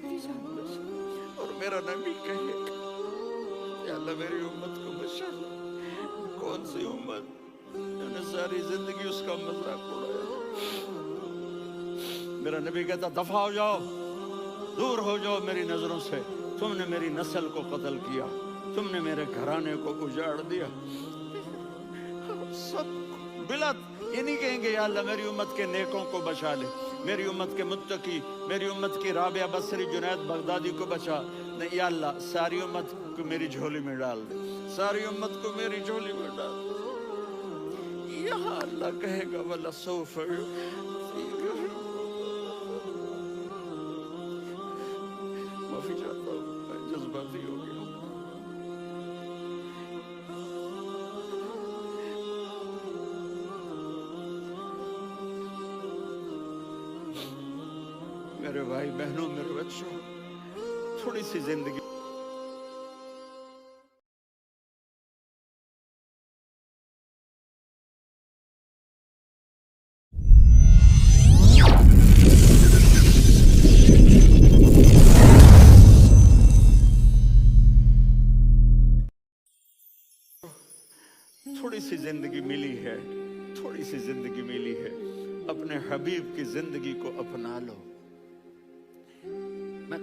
اور میرا نبی کہے یا اللہ میری امت کو بچا لو. کون سی امت جنہوں نے ساری زندگی اس کا مذاق اڑایا. میرا نبی کہتا دفع ہو جاؤ، دور ہو جاؤ میری نظروں سے. تم نے میری نسل کو قتل کیا، تم نے میرے گھرانے کو اجاڑ دیا. سب بلا یہ نہیں کہیں گے یا اللہ میری امت کے نیکوں کو بچا لے، میری امت کے متقی، میری امت کی رابعہ بصری جنید بغدادی کو بچا. نہیں یا اللہ ساری امت کو میری جھولی میں ڈال دے، ساری امت کو میری جھولی میں ڈال دے. یہاں اللہ کہے گا وَلَسَوْفَ معافی چاہتا ہوں میں جذباتی ہو گیا. میرے بھائی بہنوں، میرے بچوں، تھوڑی سی زندگی ملی ہے، تھوڑی سی زندگی ملی ہے، اپنے حبیب کی زندگی کو اپنا لو. میں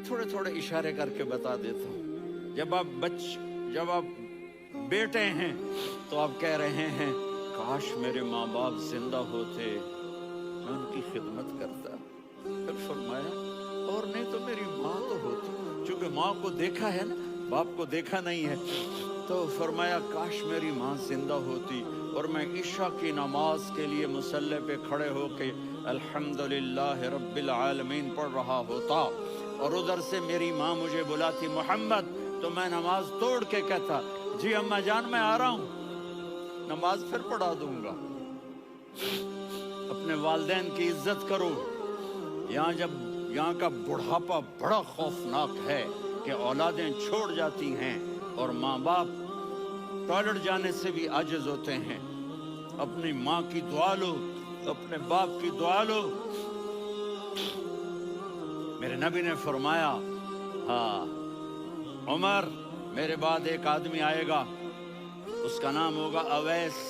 تھوڑے تھوڑے اشارے کر کے بتا دیتا ہوں. جب آپ بیٹے ہیں تو آپ کہہ رہے ہیں کاش میرے ماں باپ زندہ ہوتے، میں ان کی خدمت کرتا. پھر فرمایا اور نہیں تو میری ماں تو ہوتی. چونکہ ماں کو دیکھا ہے نا، باپ کو دیکھا نہیں ہے، تو فرمایا کاش میری ماں زندہ ہوتی اور میں عشاء کی نماز کے لیے مصلی پہ کھڑے ہو کے الحمدللہ رب العالمین پڑھ رہا ہوتا، اور ادھر سے میری ماں مجھے بلاتی محمد، تو میں نماز توڑ کے کہتا جی اماں جان میں آ رہا ہوں، نماز پھر پڑھا دوں گا. اپنے والدین کی عزت کرو. یہاں کا بڑھاپا بڑا خوفناک ہے کہ اولادیں چھوڑ جاتی ہیں اور ماں باپ ٹوائلٹ جانے سے بھی عاجز ہوتے ہیں. اپنی ماں کی دعا لو، اپنے باپ کی دعا لو. میرے نبی نے فرمایا ہاں عمر میرے بعد ایک آدمی آئے گا، اس کا نام ہوگا اویس.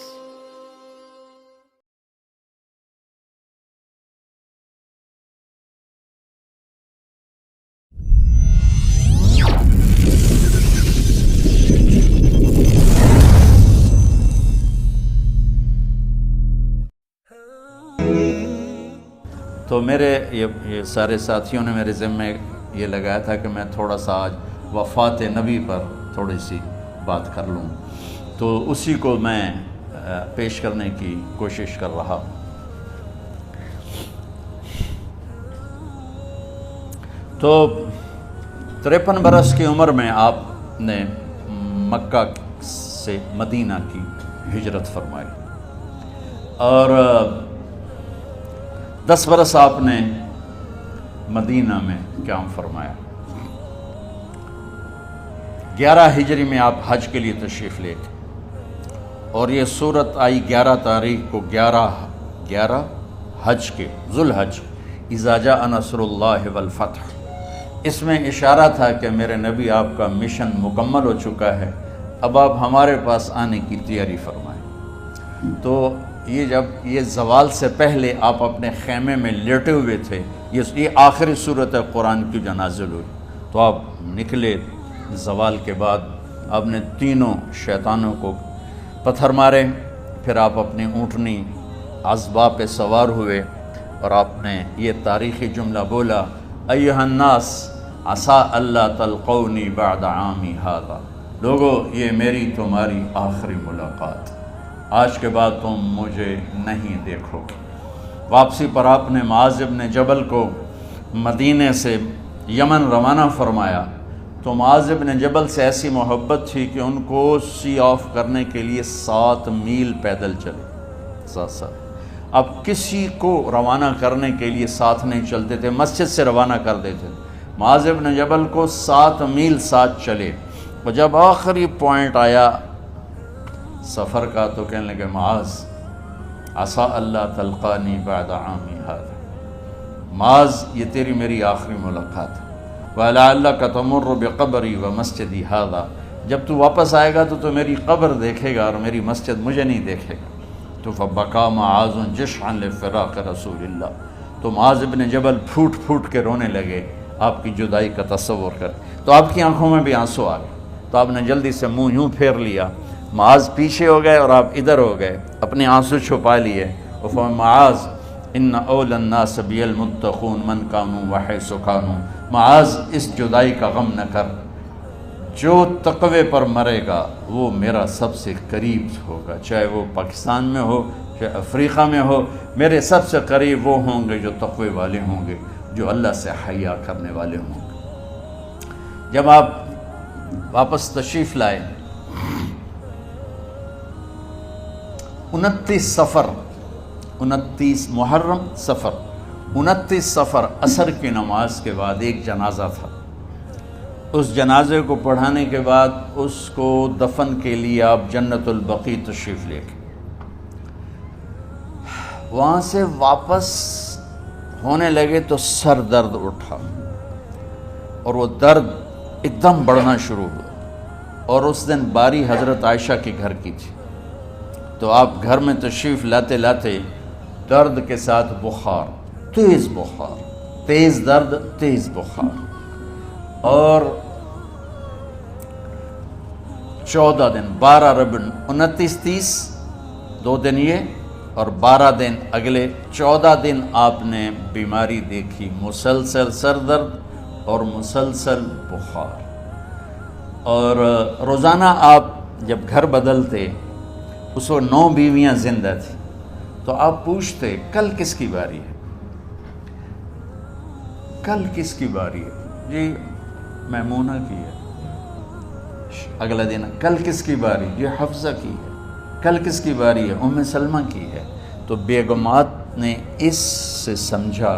تو میرے یہ سارے ساتھیوں نے میرے ذمے یہ لگایا تھا کہ میں تھوڑا سا آج وفات نبی پر تھوڑی سی بات کر لوں، تو اسی کو میں پیش کرنے کی کوشش کر رہا ہوں. تو 53 برس کی عمر میں آپ نے مکہ سے مدینہ کی ہجرت فرمائی، اور 10 برس آپ نے مدینہ میں قیام فرمایا. 11 ہجری میں آپ حج کے لیے تشریف لے گئے، اور یہ صورت آئی 11 تاریخ کو 11 حج کے ذوالحج، اذا جاء نصر اللہ والفتح. اس میں اشارہ تھا کہ میرے نبی آپ کا مشن مکمل ہو چکا ہے، اب آپ ہمارے پاس آنے کی تیاری فرمائیں. تو جب یہ زوال سے پہلے آپ اپنے خیمے میں لیٹے ہوئے تھے، یہ آخری صورت قرآن کی جو نازل ہوئی، تو آپ نکلے. زوال کے بعد آپ نے تینوں شیطانوں کو پتھر مارے، پھر آپ اپنی اونٹنی عذبہ پہ سوار ہوئے، اور آپ نے یہ تاریخی جملہ بولا ایھا الناس عسیٰ اللہ تلقونی بعد عامی ھذا. لوگو یہ میری تمہاری آخری ملاقات، آج کے بعد تم مجھے نہیں دیکھو گے. واپسی پر آپ نے معاذ بن جبل کو مدینے سے یمن روانہ فرمایا. تو معاذ بن جبل سے ایسی محبت تھی کہ ان کو سی آف کرنے کے لیے 7 میل پیدل چلے. اب کسی کو روانہ کرنے کے لیے ساتھ نہیں چلتے تھے، مسجد سے روانہ کر دیتے. معاذ بن جبل کو 7 میل ساتھ چلے، اور جب آخری پوائنٹ آیا سفر کا تو کہنے لگے معاذ عسیٰ اللہ تلقانی بعد عامی ھذا. معاذ یہ تیری میری آخری ملاقات ہے، وَلَعَلَّكَ تَمُرُّ بِقَبْرِي وَمَسْجِدِي هَذَا، جب تو واپس آئے گا تو میری قبر دیکھے گا اور میری مسجد مجھے نہیں دیکھے گا۔ تو فَبَكَى مُعَاذٌ جِشْعًا لِفِرَاقِ رسول اللہ، تو معاذ بن جبل پھوٹ پھوٹ کے رونے لگے آپ کی جدائی کا تصور کر۔ تو آپ کی آنکھوں میں بھی آنسو آ گئے، تو آپ نے جلدی سے منہ یوں پھیر لیا، معاذ پیچھے ہو گئے اور آپ ادھر ہو گئے، اپنے آنسو چھپا لیے۔ معاذ ان اول الناس بی المتقون من کانوا وحیث کانوا، معاذ اس جدائی کا غم نہ کر، جو تقوی پر مرے گا وہ میرا سب سے قریب ہوگا، چاہے وہ پاکستان میں ہو چاہے افریقہ میں ہو، میرے سب سے قریب وہ ہوں گے جو تقوی والے ہوں گے، جو اللہ سے حیا کرنے والے ہوں گے۔ جب آپ واپس تشریف لائے، 29 محرم صفر، 29 صفر عصر کی نماز کے بعد ایک جنازہ تھا۔ اس جنازے کو پڑھانے کے بعد اس کو دفن کے لیے آپ جنت البقیع تشریف لے گئے۔ وہاں سے واپس ہونے لگے تو سر درد اٹھا، اور وہ درد ایک دم بڑھنا شروع ہوا، اور اس دن باری حضرت عائشہ کے گھر کی تھی، تو آپ گھر میں تشریف لاتے لاتے درد کے ساتھ بخار، تیز درد، تیز بخار، اور 14 دن 12 ربیع 29 30 2 دن یہ اور 12 دن اگلے 14 دن آپ نے بیماری دیکھی، مسلسل سر درد اور مسلسل بخار۔ اور روزانہ آپ جب گھر بدلتے، اس وقت 9 بیویاں زندہ تھیں، تو آپ پوچھتے کل کس کی باری ہے، کل کس کی باری ہے؟ جی میمونہ کی ہے۔ اگلا دن کل کس کی باری؟ جی حفصہ کی ہے۔ کل کس کی باری ہے؟ ام سلمہ کی ہے۔ تو بیگمات نے اس سے سمجھا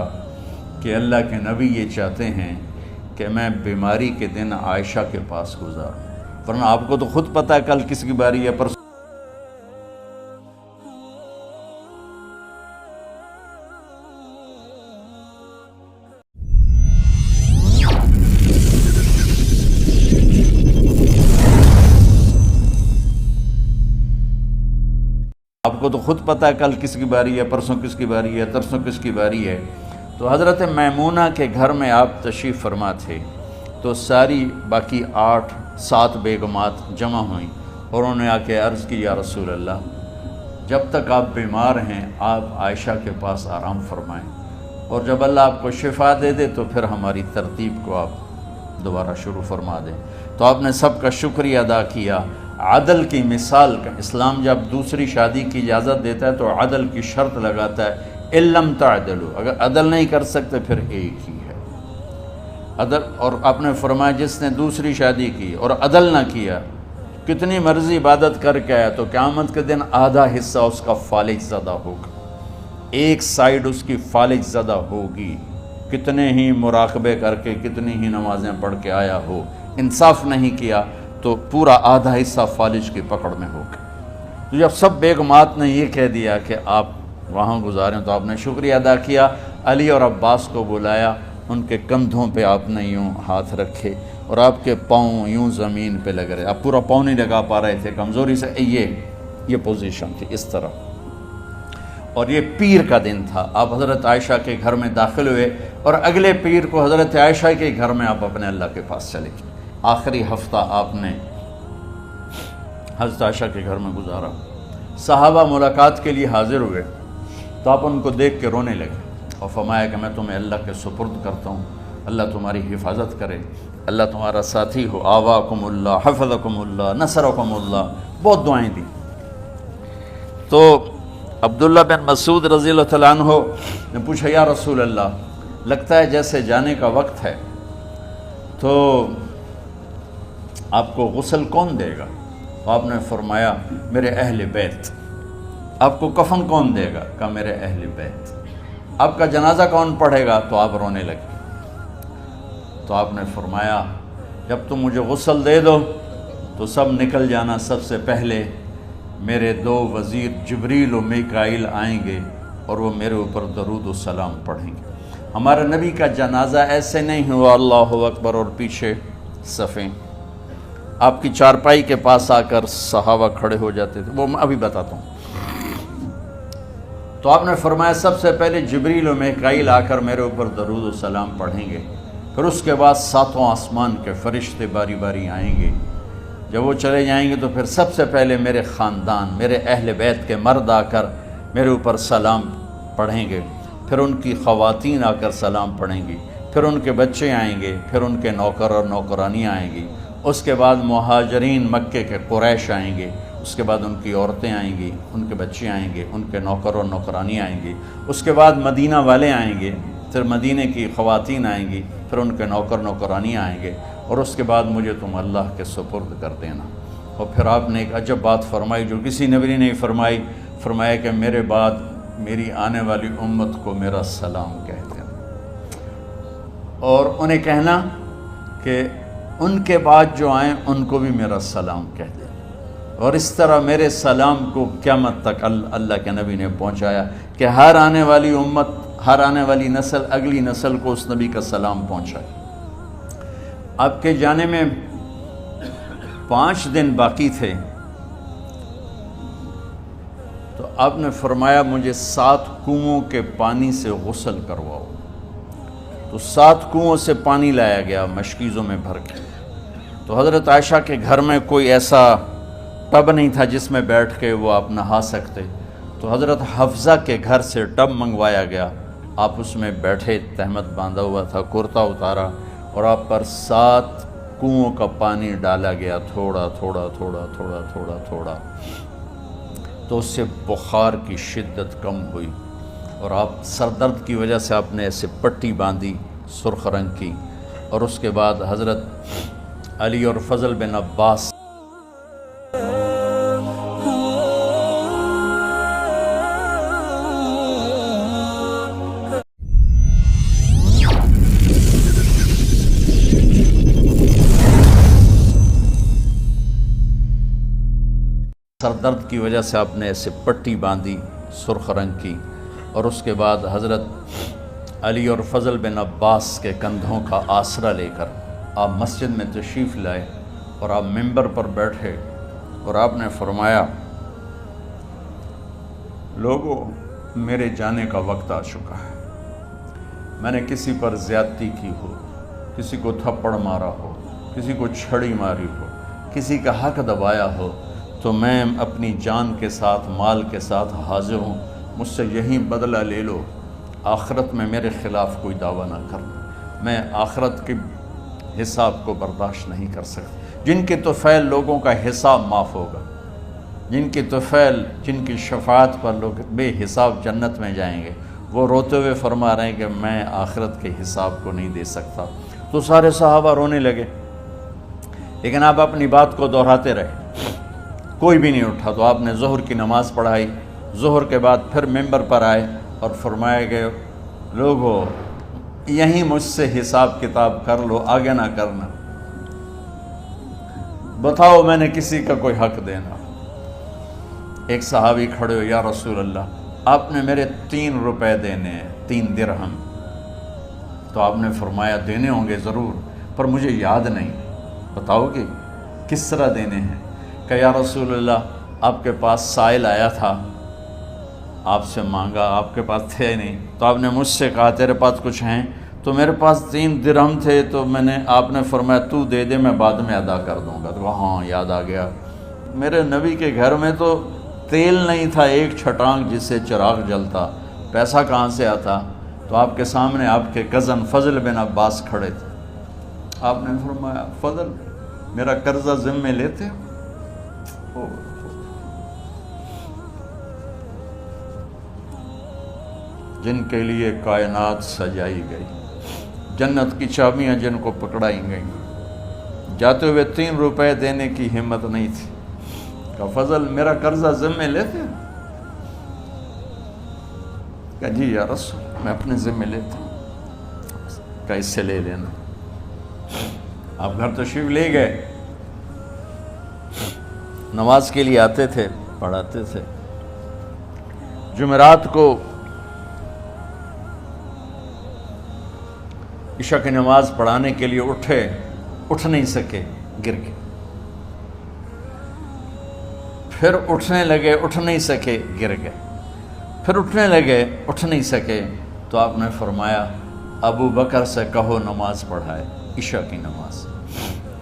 کہ اللہ کے نبی یہ چاہتے ہیں کہ میں بیماری کے دن عائشہ کے پاس گزاروں، ورنہ آپ کو تو خود پتہ ہے کل کس کی باری ہے، پر آپ کو تو خود پتہ ہے کل کس کی باری ہے، پرسوں کس کی باری ہے، ترسوں کس کی باری ہے۔ تو حضرت میمونہ کے گھر میں آپ تشریف فرما تھے، تو ساری باقی 7 بیگمات جمع ہوئیں، اور انہوں نے آ کے عرض کی، یا رسول اللہ، جب تک آپ بیمار ہیں آپ عائشہ کے پاس آرام فرمائیں، اور جب اللہ آپ کو شفا دے دے تو پھر ہماری ترتیب کو آپ دوبارہ شروع فرما دیں۔ تو آپ نے سب کا شکریہ ادا کیا۔ عدل کی مثال کا اسلام جب دوسری شادی کی اجازت دیتا ہے تو عدل کی شرط لگاتا ہے، اِلَّمْ تَعْدِلُوا، اگر عدل نہیں کر سکتے پھر ایک ہی ہے عدل۔ اور آپ نے فرمایا جس نے دوسری شادی کی اور عدل نہ کیا، کتنی مرضی عبادت کر کے آیا، تو قیامت کے دن آدھا حصہ اس کا فالج زدہ ہوگا، ایک سائیڈ اس کی فالج زدہ ہوگی، کتنے ہی مراقبے کر کے کتنی ہی نمازیں پڑھ کے آیا ہو، انصاف نہیں کیا تو پورا آدھا حصہ فالج کی پکڑ میں ہوگا۔ تو جب سب بیگمات نے یہ کہہ دیا کہ آپ وہاں گزاریں، تو آپ نے شکریہ ادا کیا، علی اور عباس کو بلایا، ان کے کندھوں پہ آپ نے یوں ہاتھ رکھے اور آپ کے پاؤں یوں زمین پہ لگ رہے، آپ پورا پاؤں نہیں لگا پا رہے تھے کمزوری سے، یہ پوزیشن تھی اس طرح۔ اور یہ پیر کا دن تھا، آپ حضرت عائشہ کے گھر میں داخل ہوئے، اور اگلے پیر کو حضرت عائشہ کے گھر میں آپ اپنے اللہ کے پاس چلے گئے۔ آخری ہفتہ آپ نے حضرت عائشہ کے گھر میں گزارا۔ صحابہ ملاقات کے لیے حاضر ہوئے، تو آپ ان کو دیکھ کے رونے لگے اور فرمایا کہ میں تمہیں اللہ کے سپرد کرتا ہوں، اللہ تمہاری حفاظت کرے، اللہ تمہارا ساتھی ہو، آواکم اللہ، حفظکم اللہ، نصرکم اللہ، بہت دعائیں دی۔ تو عبداللہ بن مسعود رضی اللہ تعالیٰ عنہ نے پوچھا، یا رسول اللہ، لگتا ہے جیسے جانے کا وقت ہے، تو آپ کو غسل کون دے گا؟ تو آپ نے فرمایا میرے اہل بیت۔ آپ کو کفن کون دے گا؟ کہا میرے اہل بیت۔ آپ کا جنازہ کون پڑھے گا؟ تو آپ رونے لگے۔ تو آپ نے فرمایا جب تم مجھے غسل دے دو تو سب نکل جانا، سب سے پہلے میرے 2 وزیر جبریل و میکائیل آئیں گے اور وہ میرے اوپر درود و سلام پڑھیں گے۔ ہمارے نبی کا جنازہ ایسے نہیں ہوا اللہ اکبر اور پیچھے صفیں، آپ کی چارپائی کے پاس آ کر صحابہ کھڑے ہو جاتے تھے، وہ میں ابھی بتاتا ہوں۔ تو آپ نے فرمایا سب سے پہلے جبریل و میکائیل آ کر میرے اوپر درود و سلام پڑھیں گے، پھر اس کے بعد ساتوں آسمان کے فرشتے باری باری آئیں گے، جب وہ چلے جائیں گے تو پھر سب سے پہلے میرے خاندان، میرے اہل بیت کے مرد آ کر میرے اوپر سلام پڑھیں گے، پھر ان کی خواتین آ کر سلام پڑھیں گی، پھر ان کے بچے آئیں گے، پھر ان کے نوکر اور نوکرانی آئیں گی، اس کے بعد مہاجرین مکے کے قریش آئیں گے، اس کے بعد ان کی عورتیں آئیں گی، ان کے بچے آئیں گے، ان کے نوکر اور نوکرانی آئیں گی، اس کے بعد مدینہ والے آئیں گے، پھر مدینہ کی خواتین آئیں گی، پھر ان کے نوکر نوکرانی آئیں گے، اور اس کے بعد مجھے تم اللہ کے سپرد کر دینا۔ اور پھر آپ نے ایک عجب بات فرمائی جو کسی نبی نے نہیں فرمائی، فرمایا کہ میرے بعد میری آنے والی امت کو میرا سلام کہہ دینا، اور انہیں کہنا کہ ان کے بعد جو آئیں ان کو بھی میرا سلام کہہ دینا، اور اس طرح میرے سلام کو قیامت تک اللہ کے نبی نے پہنچایا کہ ہر آنے والی امت، ہر آنے والی نسل اگلی نسل کو اس نبی کا سلام پہنچائے۔ آپ کے جانے میں 5 دن باقی تھے، تو آپ نے فرمایا مجھے 7 کنوؤں کے پانی سے غسل کرواؤ، تو 7 کنوؤں سے پانی لایا گیا مشکیزوں میں بھر کے۔ تو حضرت عائشہ کے گھر میں کوئی ایسا ٹب نہیں تھا جس میں بیٹھ کے وہ آپ نہا سکتے، تو حضرت حفصہ کے گھر سے ٹب منگوایا گیا، آپ اس میں بیٹھے، تہمت باندھا ہوا تھا، کرتا اتارا، اور آپ پر 7 کنوؤں کا پانی ڈالا گیا، تھوڑا تھوڑا تھوڑا تھوڑا تھوڑا تھوڑا، تو اس سے بخار کی شدت کم ہوئی، اور آپ سر درد کی وجہ سے آپ نے ایسے پٹی باندھی سرخ رنگ کی، اور اس کے بعد حضرت علی اور فضل بن عباس سر درد کی وجہ سے آپ نے ایسے پٹی باندھی سرخ رنگ کی، اور اس کے بعد حضرت علی اور فضل بن عباس کے کندھوں کا آسرا لے کر آپ مسجد میں تشریف لائے، اور آپ ممبر پر بیٹھے، اور آپ نے فرمایا لوگو میرے جانے کا وقت آ چکا ہے، میں نے کسی پر زیادتی کی ہو، کسی کو تھپڑ مارا ہو، کسی کو چھڑی ماری ہو، کسی کا حق دبایا ہو، تو میں اپنی جان کے ساتھ، مال کے ساتھ حاضر ہوں، مجھ سے یہیں بدلہ لے لو، آخرت میں میرے خلاف کوئی دعویٰ نہ کرنا، میں آخرت کے حساب کو برداشت نہیں کر سکتا۔ جن کے طفیل لوگوں کا حساب معاف ہوگا، جن کی طفیل، جن کی شفاعت پر لوگ بے حساب جنت میں جائیں گے، وہ روتے ہوئے فرما رہے ہیں کہ میں آخرت کے حساب کو نہیں دے سکتا۔ تو سارے صحابہ رونے لگے، لیکن آپ اپنی بات کو دہراتے رہے، کوئی بھی نہیں اٹھا۔ تو آپ نے ظہر کی نماز پڑھائی، ظہر کے بعد پھر ممبر پر آئے اور فرمایا کہ لوگو یہیں مجھ سے حساب کتاب کر لو، آگے نہ کرنا، بتاؤ میں نے کسی کا کوئی حق دینا۔ ایک صحابی کھڑے ہو، یا رسول اللہ آپ نے میرے 3 روپے دینے ہیں، 3 درہم۔ تو آپ نے فرمایا دینے ہوں گے ضرور، پر مجھے یاد نہیں، بتاؤ کہ کس طرح دینے ہیں؟ کہ یا رسول اللہ آپ کے پاس سائل آیا تھا، آپ سے مانگا، آپ کے پاس تھے نہیں، تو آپ نے مجھ سے کہا تیرے پاس کچھ ہیں؟ تو میرے پاس 3 درہم تھے، تو آپ نے فرمایا تو دے دے، میں بعد میں ادا کر دوں گا۔ تو ہاں یاد آ گیا، میرے نبی کے گھر میں تو تیل نہیں تھا، ایک چھٹانگ جس سے چراغ جلتا، پیسہ کہاں سے آتا؟ تو آپ کے سامنے آپ کے کزن فضل بن عباس کھڑے تھے، آپ نے فرمایا فضل میرا قرضہ ذمے لیتے ہو؟ جن کے لیے کائنات سجائی گئی، جنت کی چابیاں جن کو پکڑائی گئیں، جاتے ہوئے 3 روپے دینے کی ہمت نہیں تھی، کہ فضل میرا قرضہ ذمے لیتے؟ کہ جی یا رسول میں اپنے ذمے لیتا ہوں۔ کہ اس سے لے لینا۔ آپ گھر تشریف لے گئے، نماز کے لیے آتے تھے، پڑھاتے تھے۔ جمعرات کو عشاء کی نماز پڑھانے کے لیے اٹھ نہیں سکے، گر گئے، پھر اٹھنے لگے، اٹھ نہیں سکے، گر گئے، پھر اٹھنے لگے، اٹھ نہیں سکے، تو آپ نے فرمایا ابو بکر سے کہو نماز پڑھائے، عشاء کی نماز۔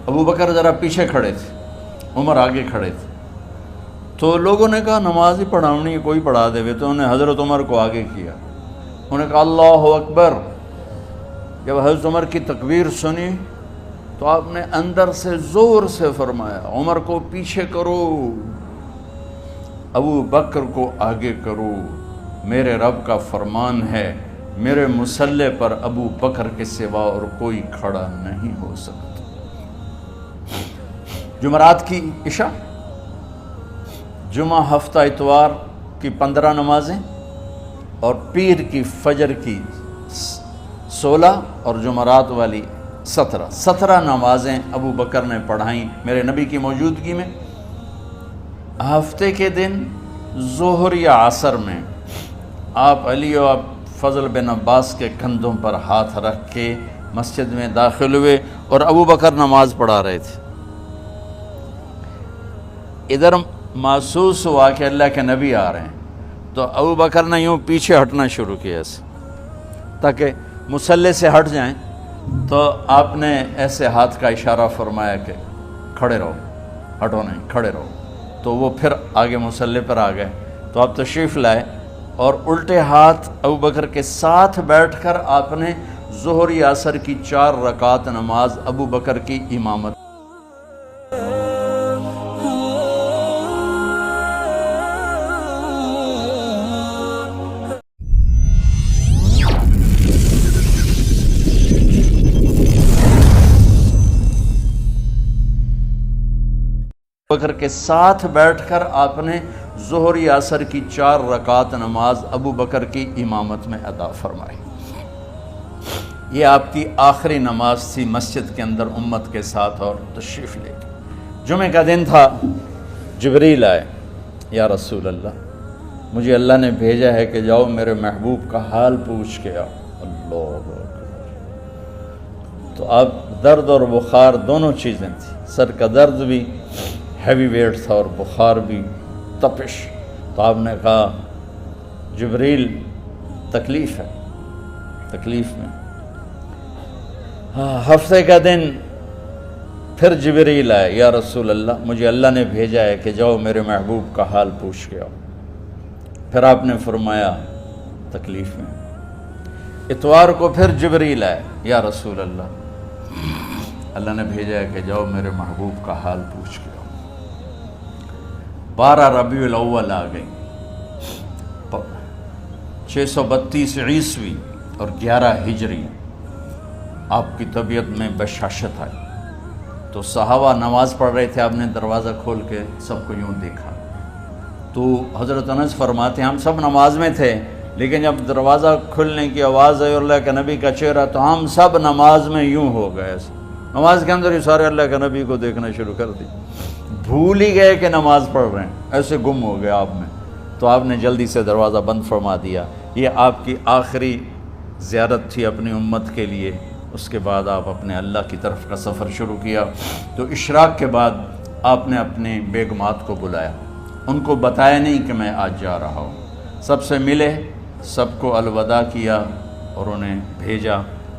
ابو بکر ذرا پیچھے کھڑے تھے، عمر آگے کھڑے تھے، تو لوگوں نے کہا نماز ہی پڑھاونی ہے، کوئی پڑھا دے، تو انہوں نے حضرت عمر کو آگے کیا، انہوں نے کہا اللہ اکبر۔ جب حضرت عمر کی تکبیر سنی تو آپ نے اندر سے زور سے فرمایا عمر کو پیچھے کرو، ابو بکر کو آگے کرو، میرے رب کا فرمان ہے میرے مصلی پر ابو بکر کے سوا اور کوئی کھڑا نہیں ہو سکتا۔ جمعرات کی عشاء، جمعہ ہفتہ اتوار کی 15 نمازیں اور پیر کی فجر کی 16 اور جمعرات والی 17 نمازیں ابو بکر نے پڑھائیں میرے نبی کی موجودگی میں۔ ہفتے کے دن ظہر یا عصر میں آپ علی و فضل بن عباس کے کندھوں پر ہاتھ رکھ کے مسجد میں داخل ہوئے اور ابو بکر نماز پڑھا رہے تھے۔ ادھر محسوس ہوا کہ اللہ کے نبی آ رہے ہیں، تو ابو بکر نے یوں پیچھے ہٹنا شروع کیا ایسے تاکہ مصلی سے ہٹ جائیں، تو آپ نے ایسے ہاتھ کا اشارہ فرمایا کہ کھڑے رہو، ہٹو نہیں، کھڑے رہو، تو وہ پھر آگے مصلی پر آ گئے۔ تو آپ تشریف لائے اور الٹے ہاتھ ابو بکر کے ساتھ بیٹھ کر آپ نے ظہر یا عصر کی 4 رکعت نماز ابو بکر کی امامت۔ بکر کے ساتھ بیٹھ کر آپ نے ظہر یا عصر کی 4 رکعت نماز ابو بکر کی امامت میں ادا فرمائی۔ یہ آپ کی آخری نماز تھی مسجد کے اندر امت کے ساتھ اور تشریف لے کے۔ جمعہ کا دن تھا، جبریل آئے، یا رسول اللہ مجھے اللہ نے بھیجا ہے کہ جاؤ میرے محبوب کا حال پوچھ کے آؤ۔ اللہ اکبر۔ تو آپ درد اور بخار دونوں چیزیں تھیں، سر کا درد بھی ہیوی ویٹ تھا اور بخار بھی، تپش۔ تو آپ نے کہا جبریل تکلیف ہے، تکلیف میں۔ ہفتے کا دن پھر جبریل آئے، یا رسول اللہ مجھے اللہ نے بھیجا ہے کہ جاؤ میرے محبوب کا حال پوچھ کے آؤ۔ پھر آپ نے فرمایا تکلیف میں۔ اتوار کو پھر جبریل آئے، یا رسول اللہ نے بھیجا ہے کہ جاؤ میرے محبوب کا حال پوچھ کے آؤ۔ 12 ربیع الاول آ گئی، 632 عیسوی اور 11 ہجری، آپ کی طبیعت میں بشاشت آئی۔ تو صحابہ نماز پڑھ رہے تھے، آپ نے دروازہ کھول کے سب کو یوں دیکھا، تو حضرت انس فرماتے ہیں ہم سب نماز میں تھے، لیکن جب دروازہ کھلنے کی آواز آئی اور اللہ کے نبی کا چہرہ، تو ہم سب نماز میں یوں ہو گئے، نماز کے اندر ہی سارے اللہ کے نبی کو دیکھنا شروع کر دی، بھول ہی گئے کہ نماز پڑھ رہے ہیں، ایسے گم ہو گئے آپ میں۔ تو آپ نے جلدی سے دروازہ بند فرما دیا۔ یہ آپ کی آخری زیارت تھی اپنی امت کے لیے۔ اس کے بعد آپ اپنے اللہ کی طرف کا سفر شروع کیا۔ تو اشراق کے بعد آپ نے اپنے بیگمات کو بلایا، ان کو بتایا نہیں کہ میں آج جا رہا ہوں، سب سے ملے، سب کو الوداع کیا اور انہیں بھیجا۔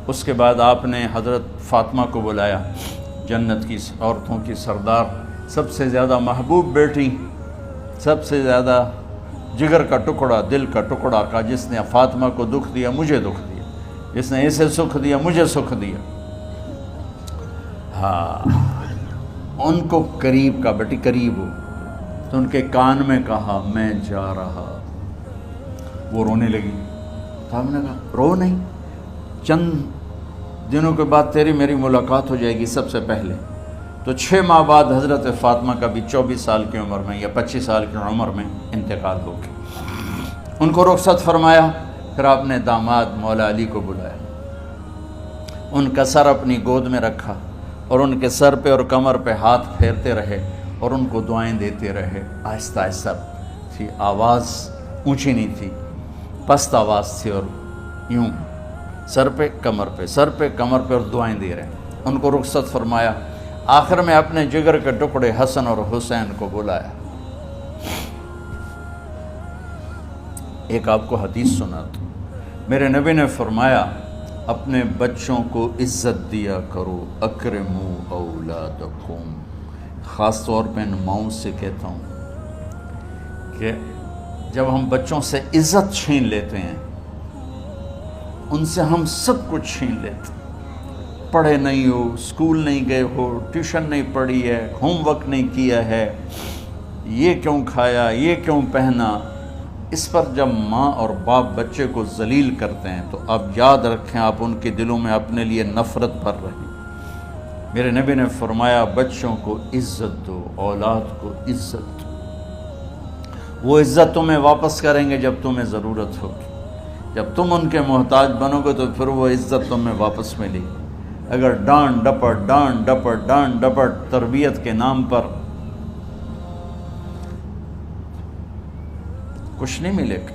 اس کے بعد آپ نے حضرت فاطمہ کو بلایا، جنت کی عورتوں کی سردار، سب سے زیادہ محبوب بیٹی، سب سے زیادہ جگر کا ٹکڑا، دل کا ٹکڑا کا، جس نے فاطمہ کو دکھ دیا مجھے دکھ دیا، جس نے اسے سکھ دیا مجھے سکھ دیا۔ ہاں، ان کو قریب کا، بیٹی قریب ہو، تو ان کے کان میں کہا میں جا رہا۔ وہ رونے لگی، تو ہم نے کہا رو نہیں، چند دنوں کے بعد تیری میری ملاقات ہو جائے گی سب سے پہلے۔ تو 6 ماہ بعد حضرت فاطمہ کا بھی 24 سال کی عمر میں یا 25 سال کی عمر میں انتقال ہو گیا۔ ان کو رخصت فرمایا۔ پھر آپ نے داماد مولا علی کو بلایا، ان کا سر اپنی گود میں رکھا اور ان کے سر پہ اور کمر پہ ہاتھ پھیرتے رہے اور ان کو دعائیں دیتے رہے۔ آہستہ آہستہ تھی، آواز اونچی نہیں تھی، پست آواز تھی، اور یوں سر پہ کمر پہ، سر پہ کمر پہ، اور دعائیں دے رہے ہیں۔ ان کو رخصت فرمایا۔ آخر میں اپنے جگر کے ٹکڑے حسن اور حسین کو بلایا۔ ایک آپ کو حدیث سنا تو میرے نبی نے فرمایا اپنے بچوں کو عزت دیا کرو، اکرموا اولادکم۔ خاص طور پہ ان ماؤں سے کہتا ہوں کہ جب ہم بچوں سے عزت چھین لیتے ہیں، ان سے ہم سب کچھ چھین لیتے ہیں۔ پڑھے نہیں ہو، اسکول نہیں گئے ہو، ٹیوشن نہیں پڑھی ہے، ہوم ورک نہیں کیا ہے، یہ کیوں کھایا، یہ کیوں پہنا، اس پر جب ماں اور باپ بچے کو ذلیل کرتے ہیں تو آپ یاد رکھیں آپ ان کے دلوں میں اپنے لیے نفرت بھر رہے ہیں۔ میرے نبی نے فرمایا بچوں کو عزت دو، اولاد کو عزت دو۔ وہ عزت تمہیں واپس کریں گے جب تمہیں ضرورت ہوگی۔ جب تم ان کے محتاج بنو گے تو پھر وہ عزت تمہیں واپس ملے گی۔ اگر ڈانٹ ڈپٹ تربیت کے نام پر کچھ نہیں ملے گا۔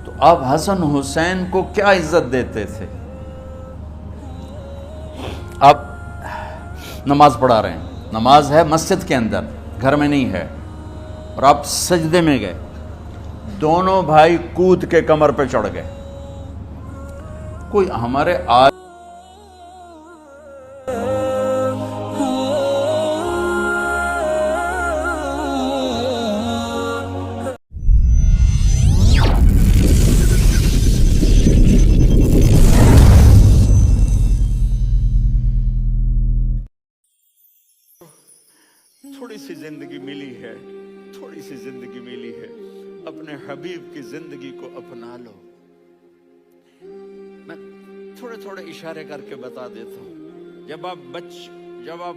تو آپ حسن حسین کو کیا عزت دیتے تھے؟ آپ نماز پڑھا رہے ہیں، نماز ہے مسجد کے اندر، گھر میں نہیں ہے، اور آپ سجدے میں گئے، دونوں بھائی کود کے کمر پہ چڑھ گئے۔ کوئی ہمارے تھوڑی سی زندگی ملی ہے، تھوڑی سی زندگی ملی ہے، اپنے حبیب کی زندگی کو اپنا لو۔ میں تھوڑے تھوڑے اشارے کر کے بتا دیتا ہوں۔ جب آپ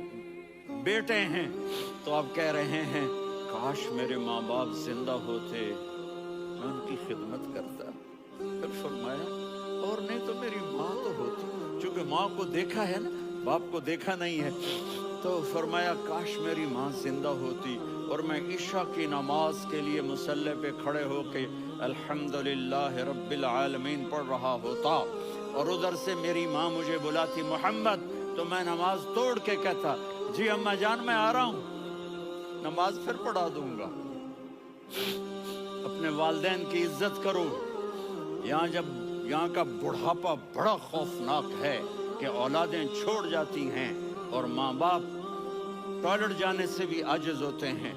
بیٹے ہیں تو آپ کہہ رہے ہیں کاش میرے ماں باپ زندہ ہوتے، میں ان کی خدمت کرتا۔ پھر فرمایا اور نہیں تو میری ماں تو ہوتی، چونکہ ماں کو دیکھا ہے نا، باپ کو دیکھا نہیں ہے، تو فرمایا کاش میری ماں زندہ ہوتی اور میں عشاء کی نماز کے لیے مصلی پہ کھڑے ہو کے الحمدللہ رب العالمین پڑھ رہا ہوتا، اور ادھر سے میری ماں مجھے بلاتی محمد، تو میں نماز توڑ کے کہتا جی اماں جان میں آ رہا ہوں، نماز پھر پڑھا دوں گا۔ اپنے والدین کی عزت کرو۔ یہاں کا بڑھاپا بڑا خوفناک ہے کہ اولادیں چھوڑ جاتی ہیں اور ماں باپ ٹوائلٹ جانے سے بھی عاجز ہوتے ہیں۔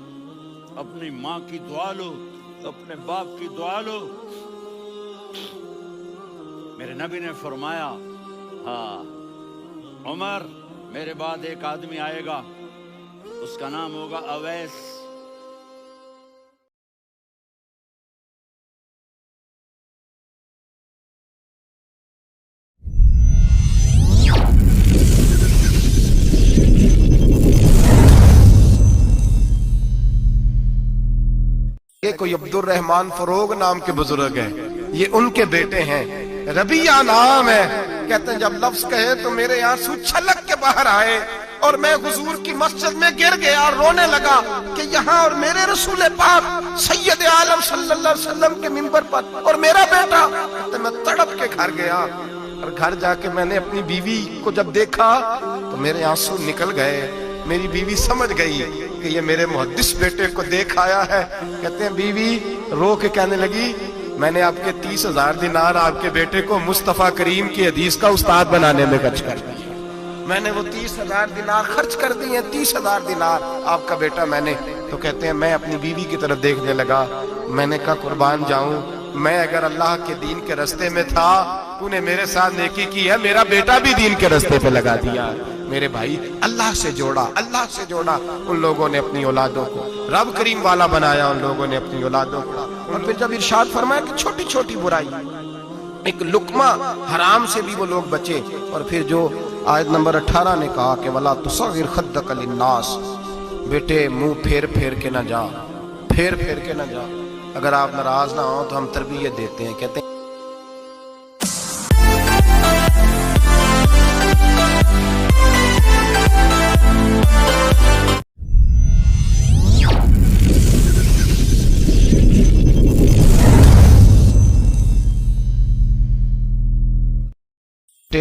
اپنی ماں کی دعا لو، اپنے باپ کی دعا لو۔ میرے نبی نے فرمایا ہاں عمر میرے بعد ایک آدمی آئے گا، اس کا نام ہوگا اویس۔ کوئی عبد الرحمن فروغ نام کے بزرگ ہیں، یہ ان کے بیٹے ہیں، ربیہ نام ہے۔ کہتے ہیں جب لفظ کہے تو میرے آنسو چھلک کے باہر آئے اور میں حضور کی مسجد میں گر گیا اور رونے لگا کہ یہاں اور میرے رسول پاک سید عالم صلی اللہ علیہ وسلم کے منبر پر اور میرا بیٹا۔ کہتے میں تڑپ کے گھر گیا اور گھر جا کے میں نے اپنی بیوی کو جب دیکھا تو میرے آنسو نکل گئے۔ میری بیوی سمجھ گئی کہ یہ میرے محدث بیٹے کو دیکھ آیا ہے۔ کہتے ہیں بیوی رو کے کہنے لگی میں نے آپ کے 30,000 دینار آپ کے بیٹے کو مصطفیٰ کریم کی حدیث کا استاد بنانے میں خرچ کر دیا۔ میں نے وہ 30,000 دینار خرچ کر دیے، 30,000 دینار آپ کا بیٹا میں نے۔ تو کہتے ہیں میں اپنی بیوی کی طرف دیکھنے لگا، میں نے کہا قربان جاؤں، میں اگر اللہ کے دین کے رستے میں تھا تو نے میرے ساتھ نیکی کی ہے، میرا بیٹا بھی دین کے رستے پہ لگا دیا۔ میرے بھائی اللہ سے جوڑا، اللہ سے جوڑا ان لوگوں نے اپنی اولادوں کو، رب کریم والا بنایا ان لوگوں نے اپنی اولادوں کو۔ اور پھر جب ارشاد فرمایا کہ چھوٹی چھوٹی برائی، ایک لقمہ حرام سے بھی وہ لوگ بچے، اور پھر جو آیت نمبر 18 نے کہا کہ وَلَا تُصَغِّرْ خَدَّكَ لِلنَّاسِ، بیٹے منہ پھیر پھیر کے نہ جا، پھیر پھیر کے نہ جا۔ اگر آپ ناراض نہ ہوں تو ہم تربیت دیتے ہیں، کہتے ہیں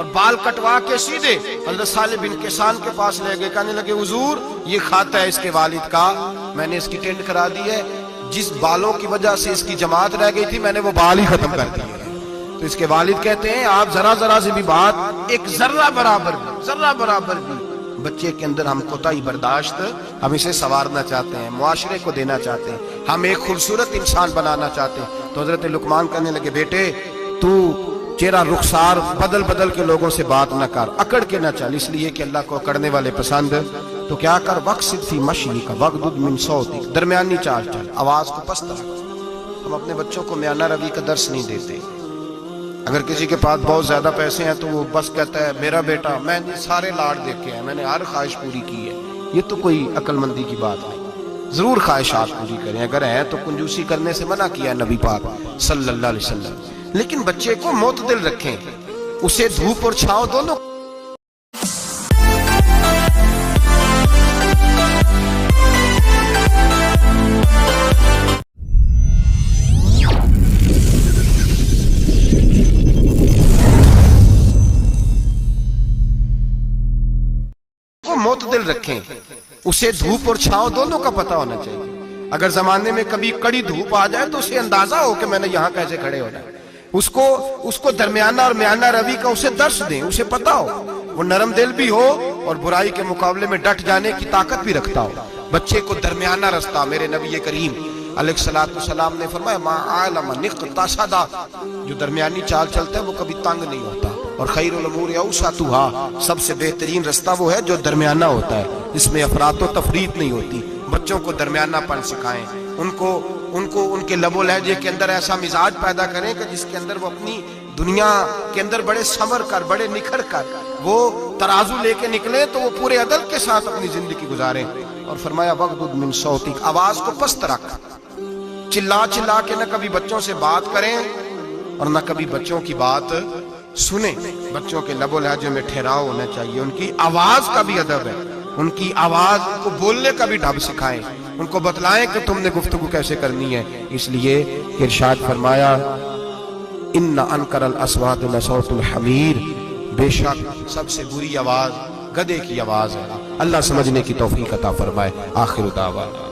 اور بال کٹوا کے سیدھے حضرت صالح بن کیسان کے پاس لے گئے. کہنے لگے حضور یہ کھاتا ہے اس کے والد کا, میں نے اس کی ٹینٹ کرا دی ہے, جس بالوں کی وجہ سے اس کی جماعت رہ گئی تھی میں نے وہ بال ہی ختم کر دیے. تو اس کے والد کہتے ہیں آپ ذرا سے بھی بات, ایک ذرہ برابر بھی بچے کے اندر ہم کوتاہی برداشت, ہم اسے سنوارنا چاہتے ہیں, معاشرے کو دینا چاہتے ہیں, ہم ایک خوبصورت انسان بنانا چاہتے ہیں. تو حضرت لقمان کہنے لگے بیٹے تو چہرہ رخسار بدل کے لوگوں سے بات نہ کر, اکڑ کے نہ چل, اس لیے کہ اللہ کو اکڑنے والے پسند. تو کیا کر, وقصد فی مشی کا وغضض من صوتک, درمیانی چال چل, آواز کو پست رکھ. ہم اپنے بچوں کو میانہ روی کا درس نہیں دیتے. اگر کسی کے پاس بہت زیادہ پیسے ہیں تو وہ بس کہتا ہے میرا بیٹا, میں نے سارے لاڈ دیکھے ہیں, میں نے ہر خواہش پوری کی ہے. یہ تو کوئی عقل مندی کی بات نہیں. ضرور خواہشات پوری کریں, اگر ہیں تو کنجوسی کرنے سے منع کیا ہے نبی پاک صلی اللہ علیہ وسلم. لیکن بچے کو معتدل رکھیں, اسے دھوپ اور چھاؤں دونوں معتدل رکھیں, اسے دھوپ اور چھاؤں دونوں کا پتہ ہونا چاہیے. اگر زمانے میں کبھی کڑی دھوپ آ جائے تو اسے اندازہ ہو کہ میں نے یہاں کیسے کھڑے ہونا ہے. اس کو درمیانہ اور میانہ روی کا اسے درس دیں, اسے پتہ ہو, وہ نرم دل بھی ہو اور برائی کے مقابلے میں ڈٹ جانے کی طاقت بھی رکھتا ہو. بچے کو درمیانہ رستہ, میرے نبی کریم علیہ الصلوۃ والسلام نے فرمایا ما عالم نقتصدا, جو درمیانی چال چلتا ہے وہ کبھی تنگ نہیں ہوتا. اور خیر الامور اوسطھا, سب سے بہترین رستہ وہ ہے جو درمیانہ ہوتا ہے, جس میں افراط و تفریط نہیں ہوتی. بچوں کو درمیانہ پن سکھائیں, ان کو ان کے لب و لہجے کے اندر ایسا مزاج پیدا کریں کہ جس کے اندر وہ اپنی دنیا کے اندر بڑے سمر کر, بڑے نکھر کر وہ ترازو لے کے نکلیں تو وہ پورے عدل کے ساتھ اپنی زندگی گزاریں. اور فرمایا وغضض من صوتک, آواز کو پست رکھ, چلا کے نہ کبھی بچوں سے بات کریں اور نہ کبھی بچوں کی بات سنیں. بچوں کے لب و لہجے میں ٹھہراؤ ہونا چاہیے, ان کی آواز کا بھی ادب ہے, ان کی آواز کو بولنے کا بھی ڈھب سکھائیں, ان کو بتلائیں کہ تم نے گفتگو کیسے کرنی ہے. اس لیے ارشاد فرمایا ان انکر الاصوات لصوت الحمیر, بے شک سب سے بری آواز گدھے کی آواز ہے. اللہ سمجھنے کی توفیق عطا فرمائے. آخر دعوانا